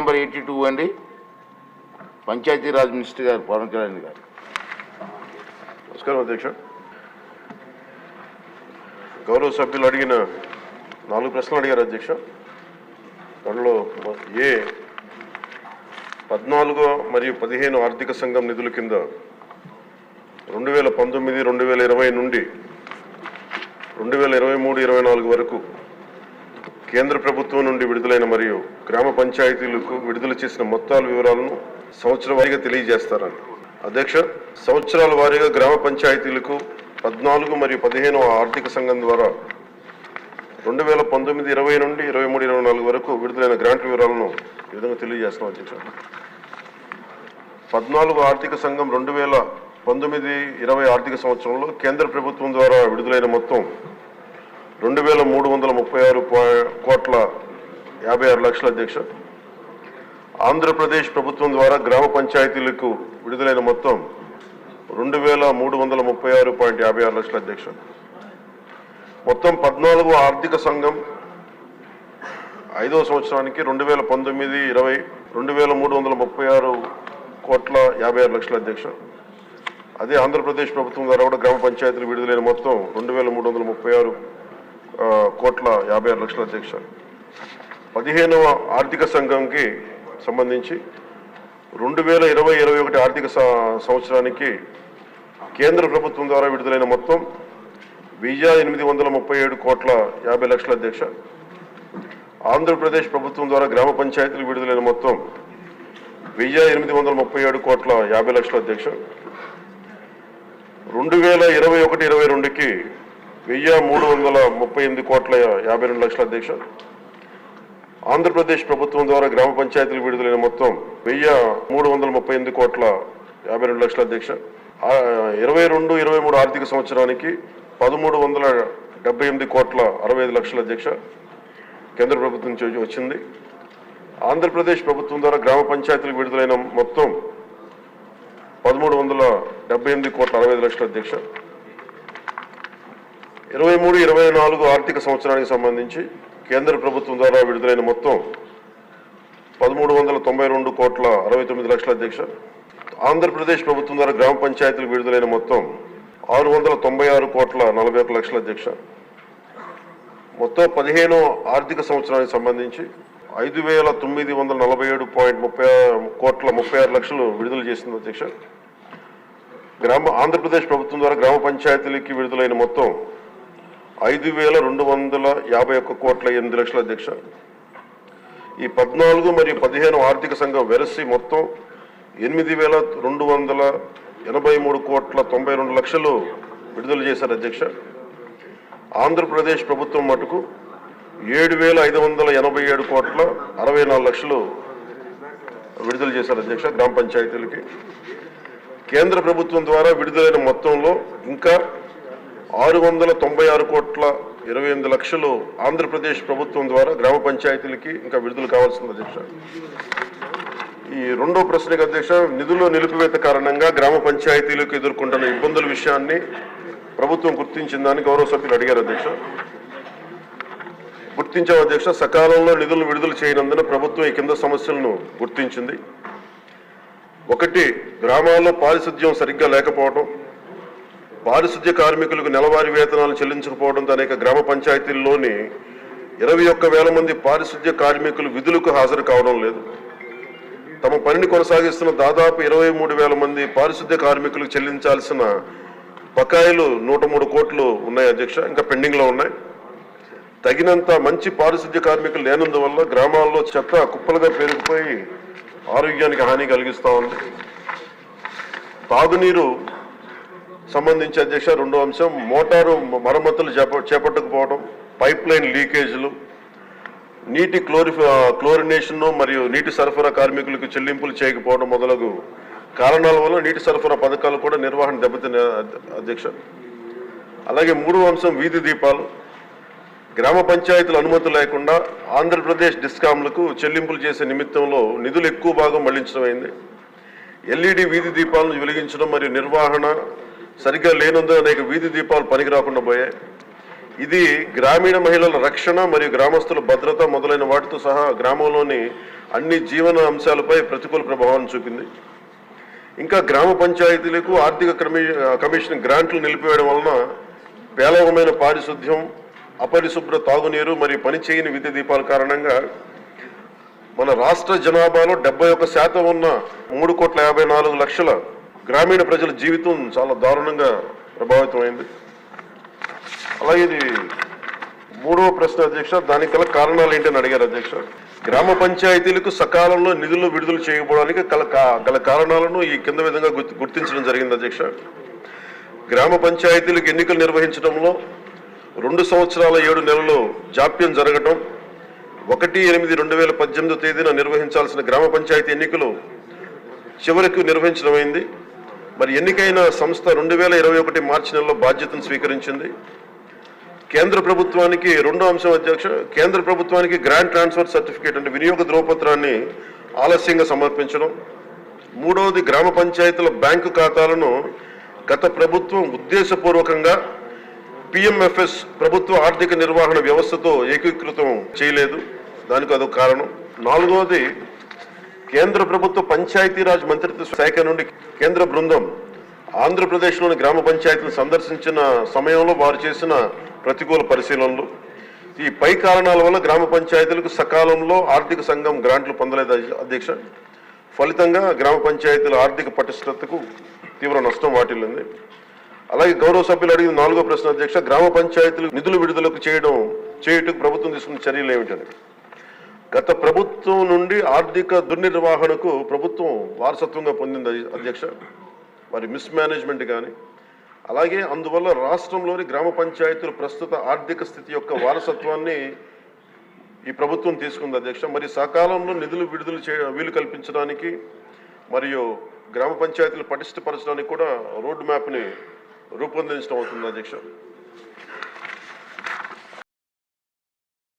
Number 82 అండి. Panchayati Raj minister గారు పవన్ కళ్యాణ్ గారు. నమస్కారం అధ్యక్ష. గౌరవ సభ్యులు అడిగిన 4 ప్రశ్నలు అడిగారు అధ్యక్ష. దానిలో 14 మరియు 15 ఆర్థిక సంఘం నిధుల కింద 2019, 2020 నుండి 2023-24 వరకు కేంద్ర ప్రభుత్వం నుండి విడుదలైన మరియు గ్రామ పంచాయతీలకు విడుదల చేసిన మొత్తాల వివరాలను సంవత్సర వారీగా తెలియజేస్తారని. అధ్యక్ష, సంవత్సరాల వారీగా గ్రామ పంచాయతీలకు 14 మరియు 15 ఆర్థిక సంఘం ద్వారా 2019, 20 నుండి 23-24 వరకు విడుదలైన గ్రాంట్ వివరాలను ఈ విధంగా తెలియజేస్తున్నాం అధ్యక్ష. 14 ఆర్థిక సంఘం 2019-20 ఆర్థిక సంవత్సరంలో కేంద్ర ప్రభుత్వం ద్వారా విడుదలైన మొత్తం 2,336,56 అధ్యక్ష. ఆంధ్రప్రదేశ్ ప్రభుత్వం ద్వారా గ్రామ పంచాయతీలకు విడుదలైన మొత్తం 2,336,56 అధ్యక్ష. మొత్తం 14 ఆర్థిక సంఘం 5వ సంవత్సరానికి 2019-20 2,336,56 అధ్యక్ష. అదే ఆంధ్రప్రదేశ్ ప్రభుత్వం ద్వారా కూడా గ్రామ పంచాయతీలు విడుదలైన మొత్తం 2,336,56 అధ్యక్ష. 15వ ఆర్థిక సంఘంకి సంబంధించి 2020-21 ఆర్థిక సంవత్సరానికి కేంద్ర ప్రభుత్వం ద్వారా విడుదలైన మొత్తం 1,837,50,00,000 అధ్యక్ష. ఆంధ్రప్రదేశ్ ప్రభుత్వం ద్వారా గ్రామ పంచాయతీలు విడుదలైన మొత్తం 1,837,50,00,000 అధ్యక్ష. 2021-22కి 1,338,52,00,000 అధ్యక్ష. ఆంధ్రప్రదేశ్ ప్రభుత్వం ద్వారా గ్రామ పంచాయతీలు విడుదలైన మొత్తం 1,338,52,00,000 అధ్యక్ష. 22-23 ఆర్థిక సంవత్సరానికి 1,378,65,00,000 అధ్యక్ష కేంద్ర ప్రభుత్వం నుంచి వచ్చింది. ఆంధ్రప్రదేశ్ ప్రభుత్వం ద్వారా గ్రామ పంచాయతీలకు విడుదలైన మొత్తం 1,378,60,00,000 అధ్యక్ష. 23-24 ఆర్థిక సంవత్సరానికి సంబంధించి కేంద్ర ప్రభుత్వం ద్వారా విడుదలైన మొత్తం 1,392,69,00,000 అధ్యక్ష. ఆంధ్రప్రదేశ్ ప్రభుత్వం ద్వారా గ్రామ పంచాయతీలకు విడుదలైన మొత్తం 696,41,00,000 అధ్యక్ష. మొత్తం 15వ ఆర్థిక సంవత్సరానికి సంబంధించి 5,947,30,36,00,000 విడుదల చేసింది అధ్యక్ష. ఆంధ్రప్రదేశ్ ప్రభుత్వం ద్వారా గ్రామ పంచాయతీలకి విడుదలైన మొత్తం 5,251,08,00,000 అధ్యక్ష. ఈ 14 మరియు 15 ఆర్థిక సంఘం వెరసి మొత్తం 8,283,92,00,000 విడుదల చేశారు అధ్యక్ష. ఆంధ్రప్రదేశ్ ప్రభుత్వం మటుకు 7,587,64,00,000 విడుదల చేశారు అధ్యక్ష గ్రామ పంచాయతీలకి. కేంద్ర ప్రభుత్వం ద్వారా విడుదలైన మొత్తంలో ఇంకా 696,28,00,000 ఆంధ్రప్రదేశ్ ప్రభుత్వం ద్వారా గ్రామ పంచాయతీలకి ఇంకా విడుదల కావాల్సింది అధ్యక్ష. ఈ రెండో ప్రశ్నకు అధ్యక్ష, నిధుల నిలిపివేత కారణంగా గ్రామ పంచాయతీలకు ఎదుర్కొంటున్న ఇబ్బందుల విషయాన్ని ప్రభుత్వం గుర్తించిందని గౌరవ సభ్యులు అడిగారు అధ్యక్ష. గుర్తించాం అధ్యక్ష. సకాలంలో నిధులను విడుదల చేయనందున ప్రభుత్వం ఈ కింద సమస్యలను గుర్తించింది. 1, గ్రామాల్లో పారిశుద్ధ్యం సరిగ్గా లేకపోవడం, పారిశుద్ధ్య కార్మికులకు నెలవారీ వేతనాలు చెల్లించకపోవడంతో అనేక గ్రామ పంచాయతీల్లోని 21,000 మంది పారిశుద్ధ్య కార్మికులు విధులకు హాజరు కావడం లేదు. తమ పనిని కొనసాగిస్తున్న దాదాపు 23,000 మంది పారిశుద్ధ్య కార్మికులకు చెల్లించాల్సిన బకాయిలు 103 కోట్లు ఉన్నాయి అధ్యక్ష, ఇంకా పెండింగ్లో ఉన్నాయి. తగినంత మంచి పారిశుద్ధ్య కార్మికులు లేనందువల్ల గ్రామాల్లో చెత్త కుప్పలుగా పెరిగిపోయి ఆరోగ్యానికి హాని కలిగిస్తూ ఉంది. తాగునీరు సంబంధించి అధ్యక్ష రెండో అంశం, మోటారు మరమ్మతులు చేపట్టకపోవడం, పైప్ లైన్ లీకేజీలు, నీటి క్లోరినేషన్ మరియు నీటి సరఫరా కార్మికులకు చెల్లింపులు చేయకపోవడం మొదలగు కారణాల వల్ల నీటి సరఫరా పథకాలు కూడా నిర్వహణ దెబ్బతిన్న అధ్యక్ష. అలాగే మూడో అంశం, వీధి దీపాలు. గ్రామ పంచాయతీల అనుమతి లేకుండా ఆంధ్రప్రదేశ్ డిస్కాంలకు చెల్లింపులు చేసే నిమిత్తంలో నిధులు ఎక్కువ భాగం మళ్లించడమైంది. ఎల్ఈడి వీధి దీపాలను వెలిగించడం మరియు నిర్వహణ సరిగ్గా లేనందున అనేక వీధి దీపాలు పనికి రాకుండా పోయాయి. ఇది గ్రామీణ మహిళల రక్షణ మరియు గ్రామస్తుల భద్రత మొదలైన వాటితో సహా గ్రామంలోని అన్ని జీవన అంశాలపై ప్రతికూల ప్రభావాన్ని చూపింది. ఇంకా గ్రామ పంచాయతీలకు ఆర్థిక కమిషన్ గ్రాంట్లు నిలిపివేయడం వలన పేలవమైన పారిశుద్ధ్యం, అపరిశుభ్ర తాగునీరు మరియు పనిచేయని విద్యుత్ దీపాల కారణంగా మన రాష్ట్ర జనాభాలో 71% ఉన్న 3,54,00,000 గ్రామీణ ప్రజల జీవితం చాలా దారుణంగా ప్రభావితమైంది. అలాగే ఇది 3వ ప్రశ్న అధ్యక్ష, దానికి గల కారణాలు ఏంటని అడిగారు అధ్యక్ష. గ్రామ పంచాయతీలకు సకాలంలో నిధులు విడుదల చేయకపోవడానికి గల కారణాలను ఈ కింద విధంగా గుర్తించడం జరిగింది అధ్యక్ష. గ్రామ పంచాయతీలకు ఎన్నికలు నిర్వహించడంలో 2 సంవత్సరాల 7 నెలలు జాప్యం జరగటం, 1/8/2018 తేదీన నిర్వహించాల్సిన గ్రామ పంచాయతీ ఎన్నికలు చివరికి నిర్వహించడమైంది. మరి ఎన్నికైన సంస్థ 2021 మార్చి నెలలో బాధ్యతను స్వీకరించింది. కేంద్ర ప్రభుత్వానికి 2వ అంశం అధ్యక్ష, కేంద్ర ప్రభుత్వానికి గ్రాంట్ ట్రాన్స్ఫర్ సర్టిఫికేట్ అంటే వినియోగ ధ్రువపత్రాన్ని ఆలస్యంగా సమర్పించడం. 3వది గ్రామ పంచాయతీల బ్యాంకు ఖాతాలను గత ప్రభుత్వం ఉద్దేశపూర్వకంగా పిఎంఎఫ్ఎస్ ప్రభుత్వ ఆర్థిక నిర్వహణ వ్యవస్థతో ఏకీకృతం చేయలేదు, దానికి అదొక కారణం. 4వది కేంద్ర ప్రభుత్వ పంచాయతీరాజ్ మంత్రిత్వ శాఖ నుండి కేంద్ర బృందం ఆంధ్రప్రదేశ్లోని గ్రామ పంచాయతీలను సందర్శించిన సమయంలో వారు చేసిన ప్రతికూల పరిశీలనలు. ఈ పై కారణాల వల్ల గ్రామ పంచాయతీలకు సకాలంలో ఆర్థిక సంఘం గ్రాంట్లు పొందలేదు అధ్యక్ష. ఫలితంగా గ్రామ పంచాయతీల ఆర్థిక పటిష్టతకు తీవ్ర నష్టం వాటిల్లింది. అలాగే గౌరవ సభ్యులు అడిగిన 4వ ప్రశ్న అధ్యక్ష, గ్రామ పంచాయతీలు నిధులు విడుదలకు చేయుటకు ప్రభుత్వం తీసుకున్న చర్యలు ఏమిటని. గత ప్రభుత్వం నుండి ఆర్థిక దుర్నిర్వహణకు ప్రభుత్వం వారసత్వంగా పొందింది అధ్యక్ష. మరి మిస్మేనేజ్మెంట్ కానీ, అలాగే అందువల్ల రాష్ట్రంలోని గ్రామ పంచాయతీల ప్రస్తుత ఆర్థిక స్థితి యొక్క వారసత్వాన్ని ఈ ప్రభుత్వం తీసుకుంది అధ్యక్ష. మరి సకాలంలో నిధులు విడుదల వీలు కల్పించడానికి మరియు గ్రామ పంచాయతీలు పటిష్టపరచడానికి కూడా రోడ్ మ్యాప్ని రూపొందించడం అవుతుంది అధ్యక్ష.